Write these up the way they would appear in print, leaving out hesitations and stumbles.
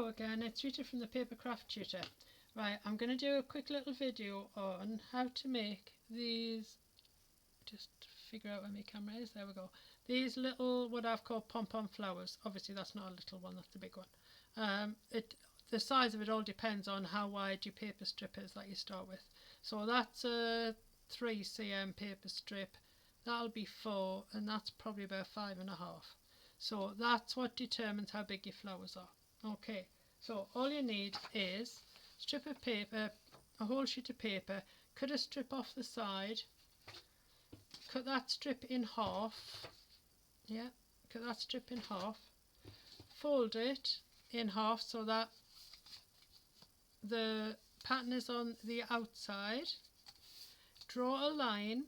Hello again, it's Rita from the Paper Craft Tutor. Right, I'm going to do a quick little video on how to make these, just figure out where my camera is, there we go. These little, what I've called pom-pom flowers. Obviously that's not a little one, that's the big one. The size of it all depends on how wide your paper strip is that you start with. So that's a 3cm paper strip, that'll be 4, and that's probably about 5.5. So that's what determines how big your flowers are. Okay, so all you need is a strip of paper, a whole sheet of paper, cut a strip off the side, cut that strip in half, cut that strip in half, fold it in half so that the pattern is on the outside, draw a line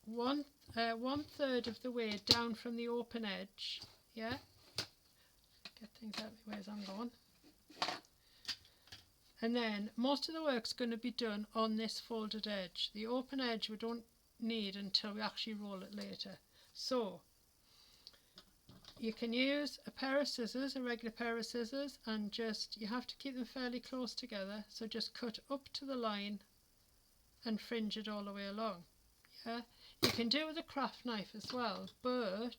one third of the way down from the open edge, get things out of my way as I'm going, and then most of the work's going to be done on this folded edge. The open edge we don't need until we actually roll it later. So you can use a pair of scissors, a regular pair of scissors, and just, you have to keep them fairly close together, so just cut up to the line and fringe it all the way along. You can do it with a craft knife as well, but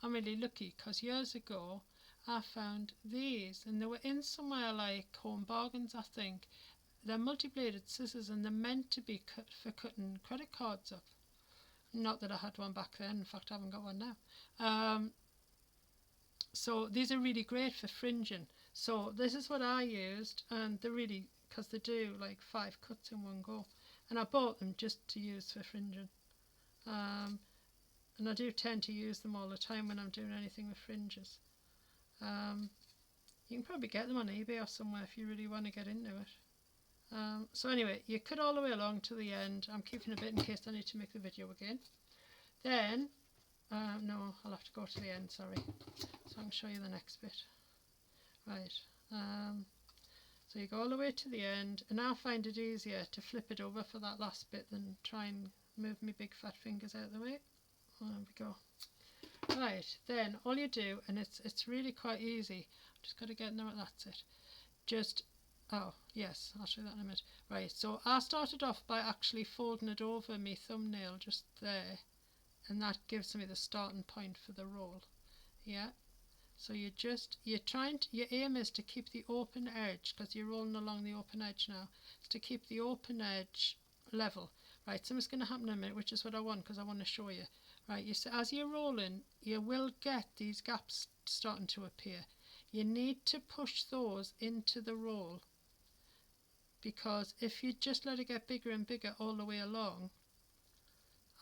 I'm really lucky because years ago I found these and they were in somewhere like Home Bargains, I think. They're multi-bladed scissors and they're meant to be cut for cutting credit cards up. Not that I had one back then, in fact I haven't got one now. So these are really great for fringing. So this is what I used, and they're really, because they do like 5 cuts in one go, and I bought them just to use for fringing. And I do tend to use them all the time when I'm doing anything with fringes. You can probably get them on eBay or somewhere if you really want to get into it. So anyway, you cut all the way along to the end. I'm keeping a bit in case I need to make the video again. Then, no, I'll have to go to the end, sorry. So I can show you the next bit. Right, so you go all the way to the end, and I find it easier to flip it over for that last bit than try and move my big fat fingers out of the way. There we go. Right, then all you do, and it's really quite easy, just got to get in there, that's it. Just, oh yes, I'll show you that in a minute. Right, so I started off by actually folding it over my thumbnail just there, and that gives me the starting point for the roll. So your aim is to keep the open edge, because you're rolling along the open edge now, is to keep the open edge level. Right, something's going to happen in a minute, which is what I want, because I want to show you. Right, as you're rolling, you will get these gaps starting to appear. You need to push those into the roll, because if you just let it get bigger and bigger all the way along,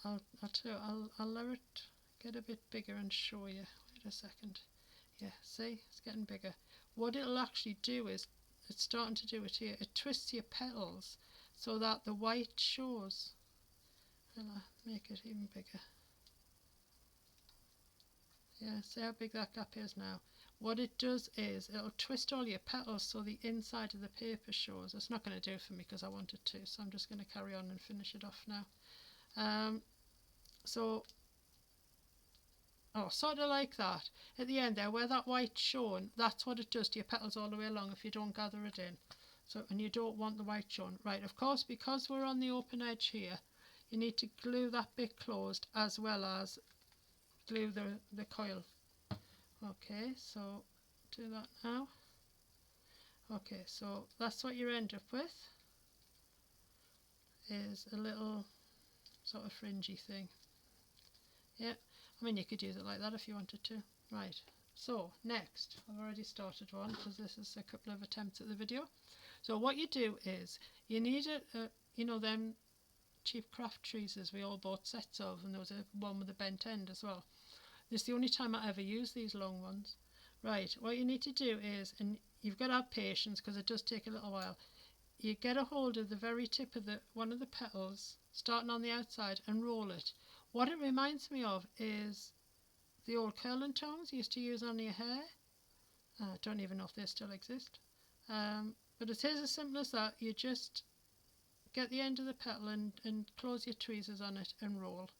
I'll let it get a bit bigger and show you. Wait a second. Yeah, see, it's getting bigger. What it'll actually do is, it's starting to do it here, it twists your petals so that the white shows. And I'll make it even bigger. Yeah, see how big that gap is now. What it does is it'll twist all your petals so the inside of the paper shows. It's not going to do it for me because I want it to, so I'm just going to carry on and finish it off now. Sort of like that. At the end there, where that white's shown, that's what it does to your petals all the way along if you don't gather it in. So, and you don't want the white shown. Right, of course, because we're on the open edge here, you need to glue that bit closed as well as glue the coil. Okay, so do that now. Okay, so that's what you end up with, is a little sort of fringy thing. Yeah, I mean you could use it like that if you wanted to. Right, so next, I've already started one because this is a couple of attempts at the video. So what you do is, you need them cheap craft tweezers we all bought sets of, and there was one with a bent end as well. This is the only time I ever use these long ones. Right, what you need to do is, and you've got to have patience because it does take a little while, you get a hold of the very tip of one of the petals, starting on the outside, and roll it. What it reminds me of is the old curling tongs you used to use on your hair. I don't even know if they still exist. But it is as simple as that. You just get the end of the petal and close your tweezers on it and roll.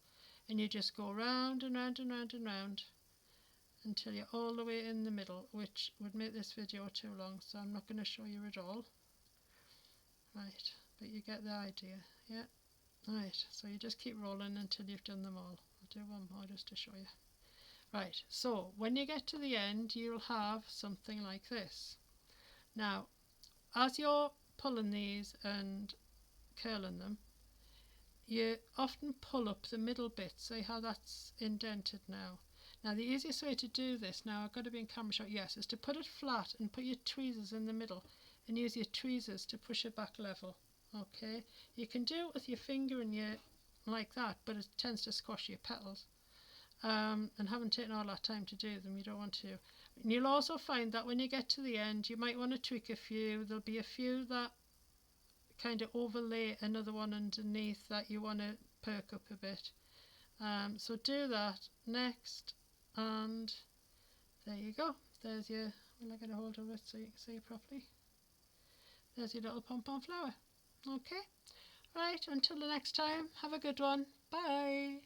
And you just go round and round and round and round until you're all the way in the middle, which would make this video too long, so I'm not going to show you it all. Right, but you get the idea, yeah? Right, so you just keep rolling until you've done them all. I'll do one more just to show you. Right, so when you get to the end, you'll have something like this. Now, as you're pulling these and curling them, you often pull up the middle bit. See how that's indented now. Now the easiest way to do this, now I've got to be in camera shot, yes, is to put it flat and put your tweezers in the middle and use your tweezers to push it back level. Okay, you can do it with your finger and your like that, but it tends to squash your petals. And having taken all that time to do them, you don't want to. And you'll also find that when you get to the end, you might want to tweak a few. There'll be a few that kind of overlay another one underneath that you want to perk up a bit. So do that next, and there you go. There's your, I'm not going to hold it so you can see it properly. There's your little pom pom flower. Okay, right, until the next time, have a good one. Bye.